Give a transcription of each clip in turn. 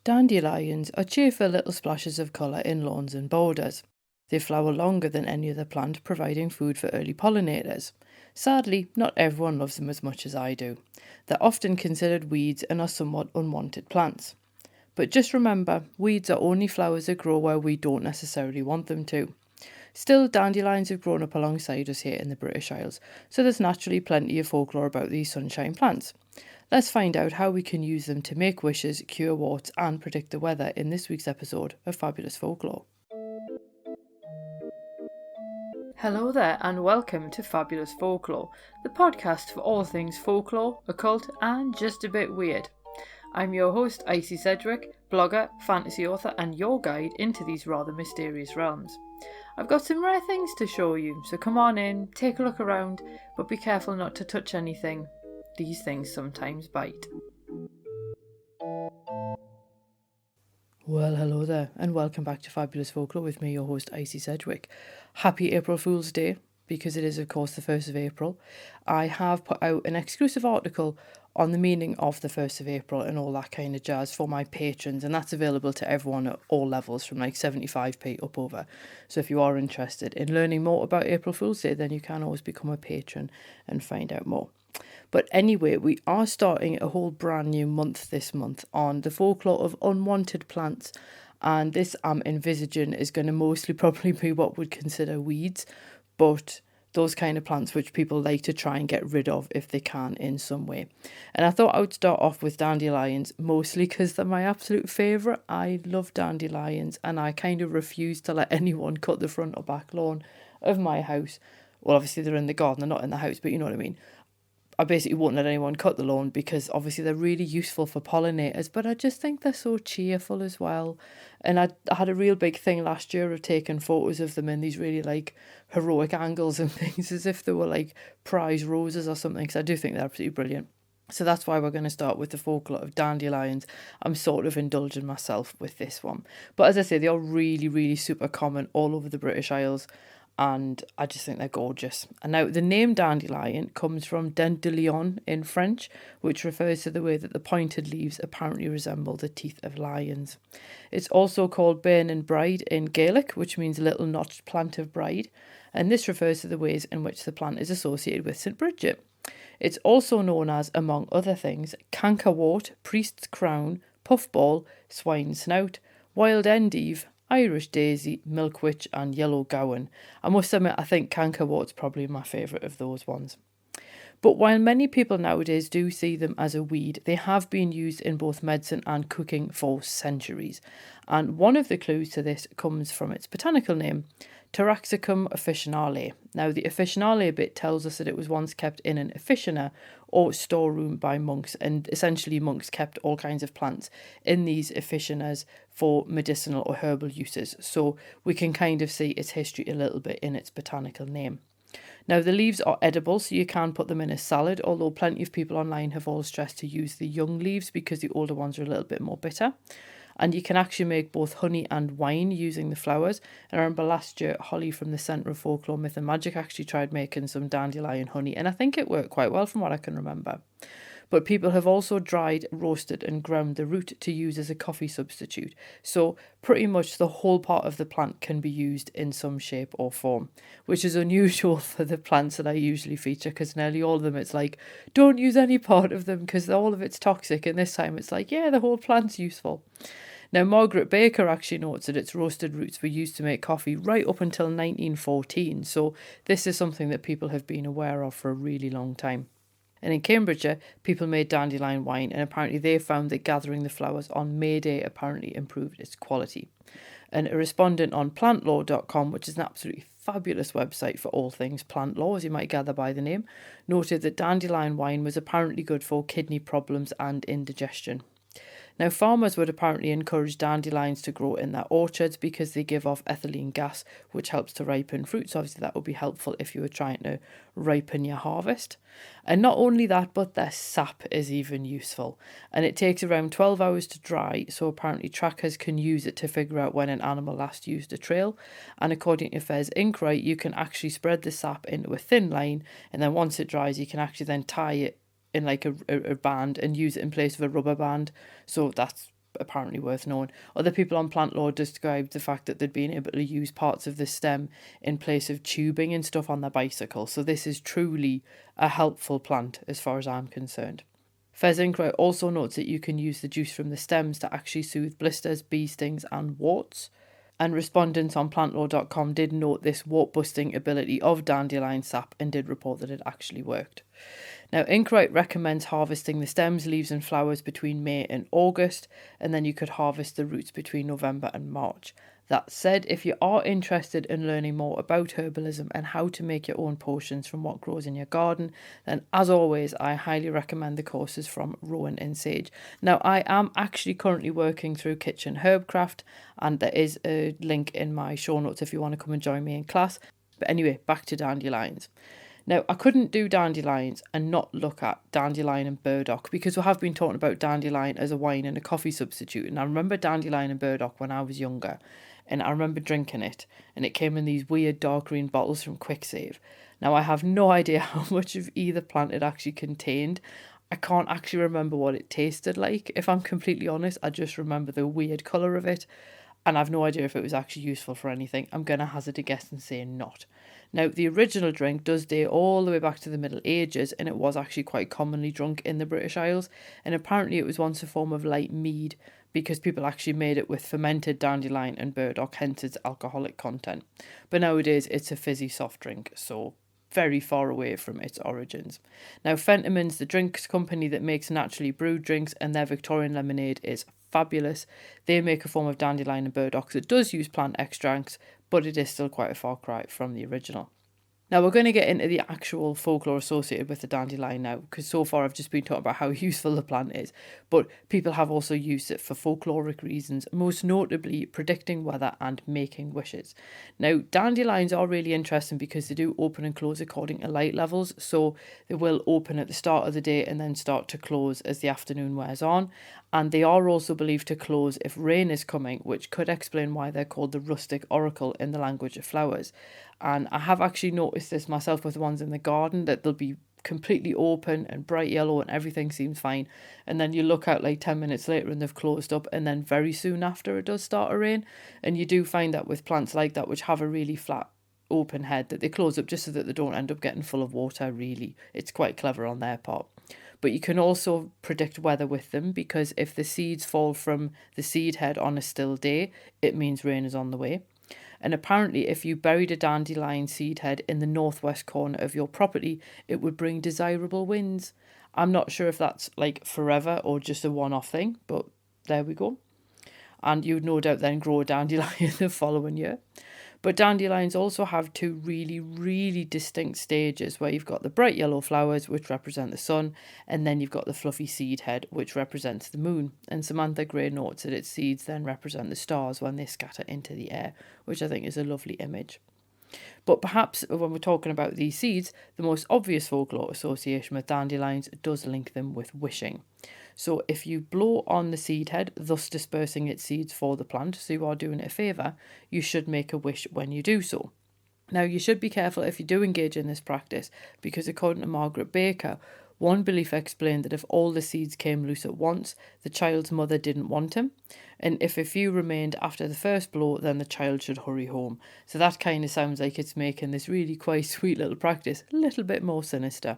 Dandelions are cheerful little splashes of colour in lawns and borders. They flower longer than any other plant, providing food for early pollinators. Sadly, not everyone loves them as much as I do. They're often considered weeds and are somewhat unwanted plants. But just remember, weeds are only flowers that grow where we don't necessarily want them to. Still, dandelions have grown up alongside us here in the British Isles, so there's naturally plenty of folklore about these sunshine plants. Let's find out how we can use them to make wishes, cure warts, and predict the weather in this week's episode of Fabulous Folklore. Hello there, and welcome to Fabulous Folklore, the podcast for all things folklore, occult, and just a bit weird. I'm your host, Icy Sedgwick, blogger, fantasy author, and your guide into these rather mysterious realms. I've got some rare things to show you, so come on in, take a look around, but be careful not to touch anything. These things sometimes bite. Well, hello there, and welcome back to Fabulous Folklore with me, your host, Icy Sedgwick. Happy April Fool's Day, because it is, of course, the 1st of April. I have put out an exclusive article on the meaning of the 1st of April and all that kind of jazz for my patrons, and that's available to everyone at all levels from like 75p up over. So if you are interested in learning more about April Fool's Day, then you can always become a patron and find out more. But anyway, we are starting a whole brand new month this month on the folklore of unwanted plants, and this I'm envisaging is going to mostly probably be what we'd consider weeds, but those kind of plants which people like to try and get rid of if they can in some way. And I thought I would start off with dandelions, mostly because they're my absolute favourite. I love dandelions, and I kind of refuse to let anyone cut the front or back lawn of my house. Well, obviously they're in the garden, they're not in the house, but you know what I mean. I basically won't let anyone cut the lawn because obviously they're really useful for pollinators, but I just think they're so cheerful as well. And I had a real big thing last year of taking photos of them in these really like heroic angles and things as if they were like prize roses or something, because I do think they're absolutely brilliant. So that's why we're going to start with the folklore of dandelions. I'm sort of indulging myself with this one. But as I say, they are really, really super common all over the British Isles, and I just think they're gorgeous. And now the name dandelion comes from Dandelion in French, which refers to the way that the pointed leaves apparently resemble the teeth of lions. It's also called Bairn and Bride in Gaelic, which means little notched plant of bride, and this refers to the ways in which the plant is associated with St. Bridget. It's also known as, among other things, cankerwort, priest's crown, puffball, swine snout, wild endive, Irish daisy, milkwitch, and yellow gowan. I must admit, I think cankerwort's probably my favourite of those ones. But while many people nowadays do see them as a weed, they have been used in both medicine and cooking for centuries. And one of the clues to this comes from its botanical name, Taraxacum officinale. Now, the officinale bit tells us that it was once kept in an officina or storeroom by monks, and essentially monks kept all kinds of plants in these officinas for medicinal or herbal uses. So we can kind of see its history a little bit in its botanical name. Now, the leaves are edible, so you can put them in a salad, although plenty of people online have all stressed to use the young leaves because the older ones are a little bit more bitter. And you can actually make both honey and wine using the flowers. And I remember last year, Holly from the Centre of Folklore, Myth and Magic actually tried making some dandelion honey, and I think it worked quite well from what I can remember. But people have also dried, roasted and ground the root to use as a coffee substitute. So pretty much the whole part of the plant can be used in some shape or form, which is unusual for the plants that I usually feature, because nearly all of them it's like, don't use any part of them because all of it's toxic, and this time it's like, yeah, the whole plant's useful. Now, Margaret Baker actually notes that its roasted roots were used to make coffee right up until 1914, so this is something that people have been aware of for a really long time. And in Cambridgeshire, people made dandelion wine, and apparently they found that gathering the flowers on May Day apparently improved its quality. And a respondent on plantlaw.com, which is an absolutely fabulous website for all things plant law, as you might gather by the name, noted that dandelion wine was apparently good for kidney problems and indigestion. Now, farmers would apparently encourage dandelions to grow in their orchards because they give off ethylene gas, which helps to ripen fruit. So obviously that would be helpful if you were trying to ripen your harvest. And not only that, but their sap is even useful. And it takes around 12 hours to dry, so apparently trackers can use it to figure out when an animal last used a trail. And according to Fez Inkwright, you can actually spread the sap into a thin line, and then once it dries, you can actually then tie it in like a band and use it in place of a rubber band. So that's apparently worth knowing. Other people on plant lore described the fact that they'd been able to use parts of the stem in place of tubing and stuff on their bicycle. So this is truly a helpful plant as far as I'm concerned. Fez Inkwright also notes that you can use the juice from the stems to actually soothe blisters, bee stings and warts. And respondents on plantlore.com did note this wart-busting ability of dandelion sap and did report that it actually worked. Now, Inkwright recommends harvesting the stems, leaves and flowers between May and August, and then you could harvest the roots between November and March. That said, if you are interested in learning more about herbalism and how to make your own potions from what grows in your garden, then as always, I highly recommend the courses from Rowan and Sage. Now, I am actually currently working through Kitchen Herbcraft, and there is a link in my show notes if you want to come and join me in class. But anyway, back to dandelions. Now, I couldn't do dandelions and not look at dandelion and burdock because we have been talking about dandelion as a wine and a coffee substitute. And I remember dandelion and burdock when I was younger, and I remember drinking it, and it came in these weird dark green bottles from QuickSave. Now, I have no idea how much of either plant it actually contained. I can't actually remember what it tasted like. If I'm completely honest, I just remember the weird colour of it, and I've no idea if it was actually useful for anything. I'm going to hazard a guess and say not. Now, the original drink does date all the way back to the Middle Ages, and it was actually quite commonly drunk in the British Isles, and apparently it was once a form of light mead because people actually made it with fermented dandelion and burdock, hence its alcoholic content. But nowadays it's a fizzy soft drink, so very far away from its origins. Now, Fentimans, the drinks company that makes naturally brewed drinks, and their Victorian lemonade is fabulous. They make a form of dandelion and burdock that does use plant extracts, but it is still quite a far cry from the original. Now, we're going to get into the actual folklore associated with the dandelion now, because so far I've just been talking about how useful the plant is, but people have also used it for folkloric reasons, most notably predicting weather and making wishes. Now, dandelions are really interesting because they do open and close according to light levels, so they will open at the start of the day and then start to close as the afternoon wears on, and they are also believed to close if rain is coming, which could explain why they're called the rustic oracle in the language of flowers. And I have actually noticed this myself with the ones in the garden, that they'll be completely open and bright yellow and everything seems fine. And then you look out like 10 minutes later and they've closed up, and then very soon after it does start to rain. And you do find that with plants like that, which have a really flat open head, that they close up just so that they don't end up getting full of water, really. It's quite clever on their part. But you can also predict weather with them, because if the seeds fall from the seed head on a still day, it means rain is on the way. And apparently if you buried a dandelion seed head in the northwest corner of your property, it would bring desirable winds. I'm not sure if that's like forever or just a one-off thing, but there we go. And you would no doubt then grow a dandelion the following year. But dandelions also have two really, really distinct stages, where you've got the bright yellow flowers, which represent the sun, and then you've got the fluffy seed head, which represents the moon. And Samantha Gray notes that its seeds then represent the stars when they scatter into the air, which I think is a lovely image. But perhaps when we're talking about these seeds, the most obvious folklore association with dandelions does link them with wishing. So if you blow on the seed head, thus dispersing its seeds for the plant, so you are doing it a favour, you should make a wish when you do so. Now, you should be careful if you do engage in this practice, because according to Margaret Baker, one belief explained that if all the seeds came loose at once, the child's mother didn't want him, and if a few remained after the first blow, then the child should hurry home. So that kind of sounds like it's making this really quite sweet little practice a little bit more sinister.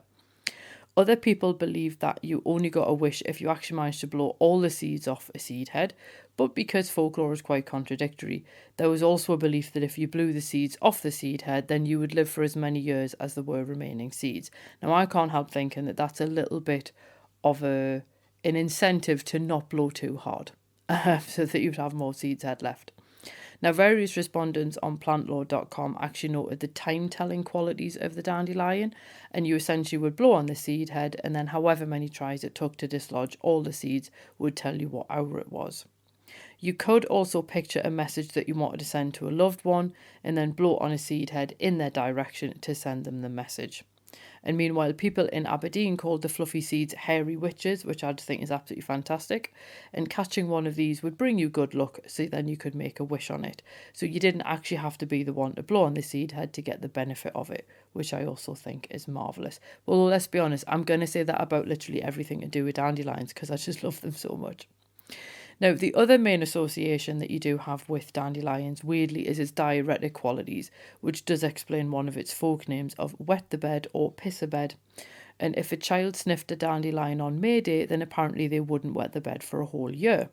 Other people believe that you only got a wish if you actually managed to blow all the seeds off a seed head, but because folklore is quite contradictory, there was also a belief that if you blew the seeds off the seed head, then you would live for as many years as there were remaining seeds. Now, I can't help thinking that that's a little bit of an incentive to not blow too hard, so that you'd have more seeds head left. Now, various respondents on plantlore.com actually noted the time-telling qualities of the dandelion, and you essentially would blow on the seed head, and then however many tries it took to dislodge all the seeds would tell you what hour it was. You could also picture a message that you wanted to send to a loved one, and then blow on a seed head in their direction to send them the message. And meanwhile, people in Aberdeen called the fluffy seeds hairy witches, which I think is absolutely fantastic. And catching one of these would bring you good luck, so then you could make a wish on it. So you didn't actually have to be the one to blow on the seed head to get the benefit of it, which I also think is marvellous. Well, let's be honest, I'm going to say that about literally everything to do with dandelions, because I just love them so much. Now, the other main association that you do have with dandelions, weirdly, is its diuretic qualities, which does explain one of its folk names of wet the bed or piss a bed. And if a child sniffed a dandelion on May Day, then apparently they wouldn't wet the bed for a whole year.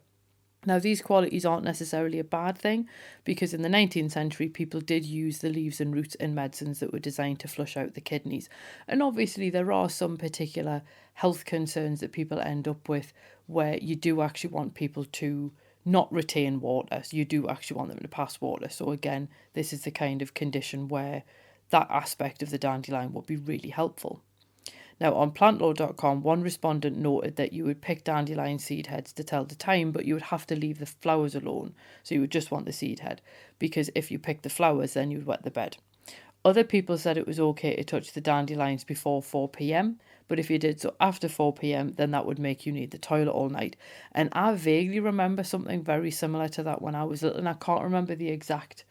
Now, these qualities aren't necessarily a bad thing, because in the 19th century, people did use the leaves and roots in medicines that were designed to flush out the kidneys. And obviously, there are some particular health concerns that people end up with where you do actually want people to not retain water. So you do actually want them to pass water. So again, this is the kind of condition where that aspect of the dandelion would be really helpful. Now, on plantlore.com, one respondent noted that you would pick dandelion seed heads to tell the time, but you would have to leave the flowers alone. So you would just want the seed head, because if you pick the flowers, then you'd wet the bed. Other people said it was okay to touch the dandelions before 4 p.m, but if you did so after 4 p.m, then that would make you need the toilet all night. And I vaguely remember something very similar to that when I was little, and I can't remember the exact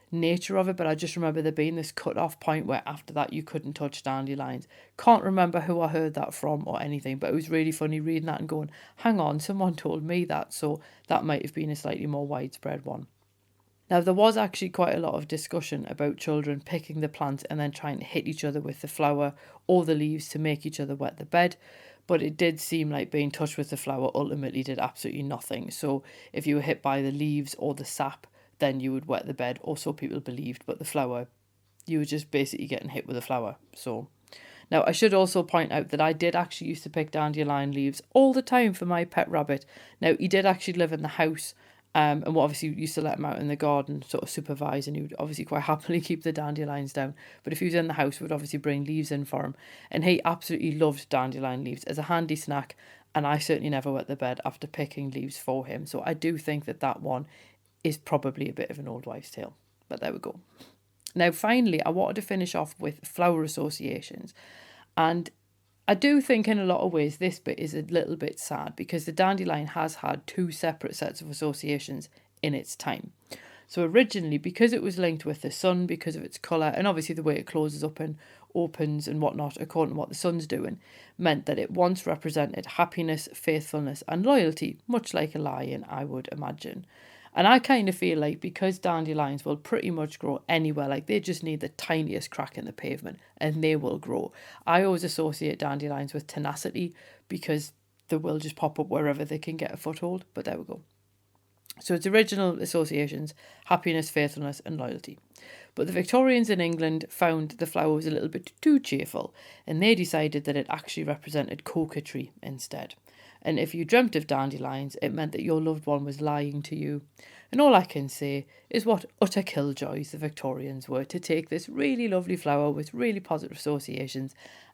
nature of it, but I just remember there being this cut-off point where after that you couldn't touch dandelions. Can't remember who I heard that from or anything, but it was really funny reading that and going, hang on, someone told me that, so that might have been a slightly more widespread one. Now, there was actually quite a lot of discussion about children picking the plant and then trying to hit each other with the flower or the leaves to make each other wet the bed, but it did seem like being touched with the flower ultimately did absolutely nothing. So if you were hit by the leaves or the sap, then you would wet the bed, or so people believed, but the flower, you were just basically getting hit with a flower. So now I should also point out that I did actually used to pick dandelion leaves all the time for my pet rabbit. Now, he did actually live in the house, and we obviously used to let him out in the garden, sort of supervise, and he would obviously quite happily keep the dandelions down. But if he was in the house, we'd obviously bring leaves in for him, and he absolutely loved dandelion leaves as a handy snack, and I certainly never wet the bed after picking leaves for him. So I do think that that one is probably a bit of an old wives' tale, but there we go. Now, finally, I wanted to finish off with flower associations, and I do think in a lot of ways this bit is a little bit sad, because the dandelion has had two separate sets of associations in its time. So originally, because it was linked with the sun, because of its colour, and obviously the way it closes up and opens and whatnot according to what the sun's doing, meant that it once represented happiness, faithfulness and loyalty, much like a lion, I would imagine. And I kind of feel like because dandelions will pretty much grow anywhere, like they just need the tiniest crack in the pavement and they will grow. I always associate dandelions with tenacity, because they will just pop up wherever they can get a foothold, but there we go. So its original associations, happiness, faithfulness and loyalty. But the Victorians in England found the flower was a little bit too cheerful, and they decided that it actually represented coquetry instead. And if you dreamt of dandelions, it meant that your loved one was lying to you. And all I can say is what utter killjoys the Victorians were to take this really lovely flower with really positive associations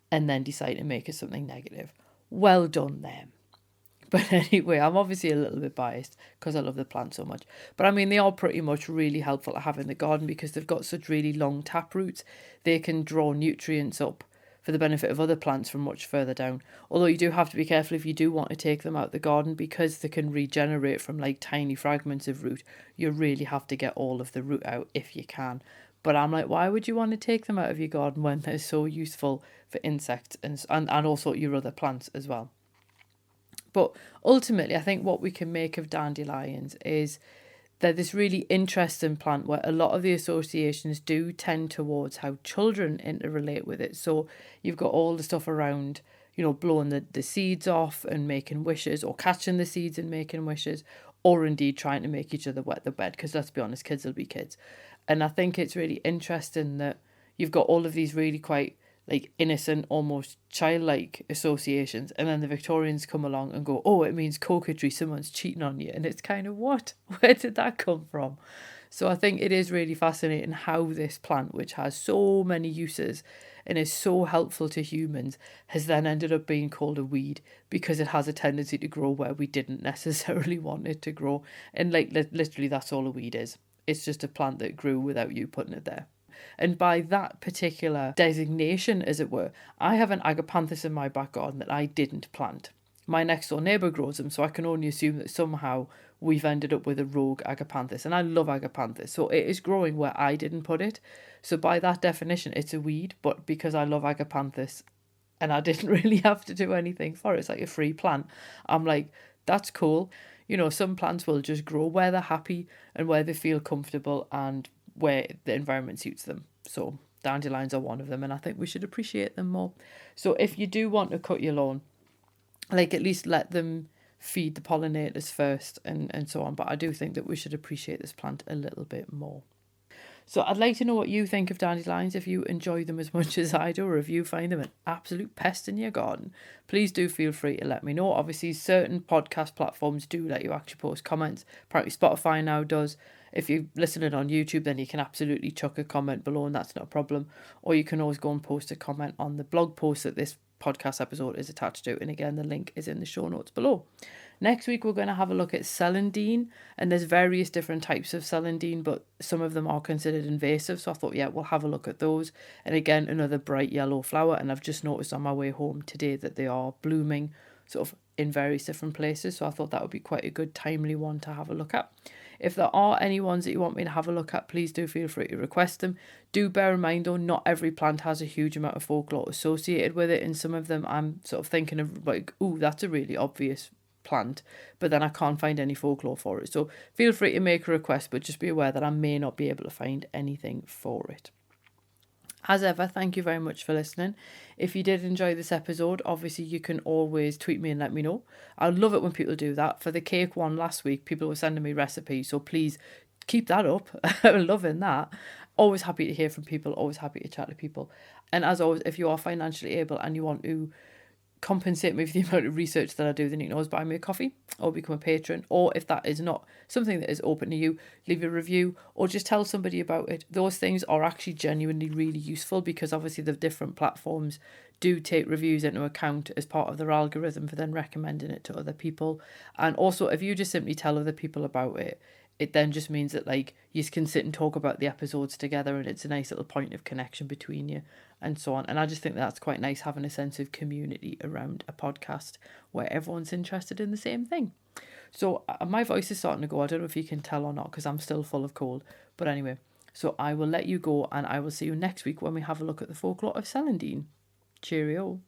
and then decide to make it something negative. Well done them. But anyway, I'm obviously a little bit biased because I love the plant so much. But I mean, they are pretty much really helpful to have in the garden because they've got such really long tap roots. They can draw nutrients up for the benefit of other plants from much further down. Although you do have to be careful if you do want to take them out the garden, because they can regenerate from like tiny fragments of root. You really have to get all of the root out if you can. But I'm like, why would you want to take them out of your garden when they're so useful for insects and also your other plants as well? But ultimately, I think what we can make of dandelions is they're this really interesting plant where a lot of the associations do tend towards how children interrelate with it. So you've got all the stuff around, blowing the seeds off and making wishes, or catching the seeds and making wishes, or indeed trying to make each other wet the bed, because let's be honest, kids will be kids. And I think it's really interesting that you've got all of these really quite like innocent, almost childlike associations, and then the Victorians come along and go, oh, it means coquetry, someone's cheating on you. And it's kind of, what? Where did that come from? So I think it is really fascinating how this plant, which has so many uses and is so helpful to humans, has then ended up being called a weed, because it has a tendency to grow where we didn't necessarily want it to grow. And like literally that's all a weed is. It's just a plant that grew without you putting it there. And by that particular designation, as it were, I have an agapanthus in my back garden that I didn't plant. My next door neighbour grows them, so I can only assume that somehow we've ended up with a rogue agapanthus. And I love agapanthus, so it is growing where I didn't put it. So by that definition, it's a weed, but because I love agapanthus and I didn't really have to do anything for it, it's like a free plant, I'm like, that's cool. some plants will just grow where they're happy and where they feel comfortable and where the environment suits them. So dandelions are one of them, and I think we should appreciate them more. So if you do want to cut your lawn, at least let them feed the pollinators first and so on. But I do think that we should appreciate this plant a little bit more. So I'd like to know what you think of dandelions, if you enjoy them as much as I do, or if you find them an absolute pest in your garden. Please do feel free to let me know. Obviously, certain podcast platforms do let you actually post comments. Apparently Spotify now does. If you're listening on YouTube, then you can absolutely chuck a comment below, and that's not a problem. Or you can always go and post a comment on the blog post that this podcast episode is attached to. And again, the link is in the show notes below. Next week, we're going to have a look at celandine, and there's various different types of celandine, but some of them are considered invasive. So I thought, we'll have a look at those. And again, another bright yellow flower. And I've just noticed on my way home today that they are blooming sort of in various different places. So I thought that would be quite a good timely one to have a look at. If there are any ones that you want me to have a look at, please do feel free to request them. Do bear in mind though, not every plant has a huge amount of folklore associated with it. And some of them I'm sort of thinking of that's a really obvious plant, but then I can't find any folklore for it. So feel free to make a request, but just be aware that I may not be able to find anything for it. As ever, thank you very much for listening. If you did enjoy this episode, obviously you can always tweet me and let me know. I love it when people do that. For the cake one last week, people were sending me recipes, so please keep that up. I'm loving that. Always happy to hear from people, always happy to chat to people. And as always, if you are financially able and you want to compensate me for the amount of research that I do, then you can always buy me a coffee or become a patron. Or if that is not something that is open to you, leave a review or just tell somebody about it. Those things are actually genuinely really useful, because obviously the different platforms do take reviews into account as part of their algorithm for then recommending it to other people. And also, if you just simply tell other people about it, it then just means that you can sit and talk about the episodes together, and it's a nice little point of connection between you and so on. And I just think that's quite nice, having a sense of community around a podcast where everyone's interested in the same thing. So my voice is starting to go. I don't know if you can tell or not, because I'm still full of cold. But anyway, so I will let you go, and I will see you next week when we have a look at the folklore of celandine. Cheerio.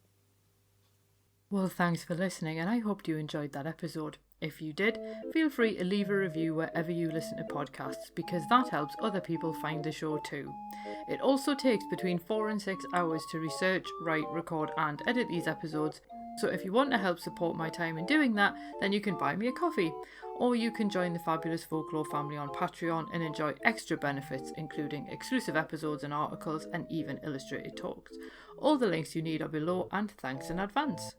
Well, thanks for listening, and I hope you enjoyed that episode. If you did, feel free to leave a review wherever you listen to podcasts, because that helps other people find the show too. It also takes between 4 and 6 hours to research, write, record and edit these episodes, so if you want to help support my time in doing that, then you can buy me a coffee. Or you can join the Fabulous Folklore family on Patreon and enjoy extra benefits, including exclusive episodes and articles and even illustrated talks. All the links you need are below, and thanks in advance.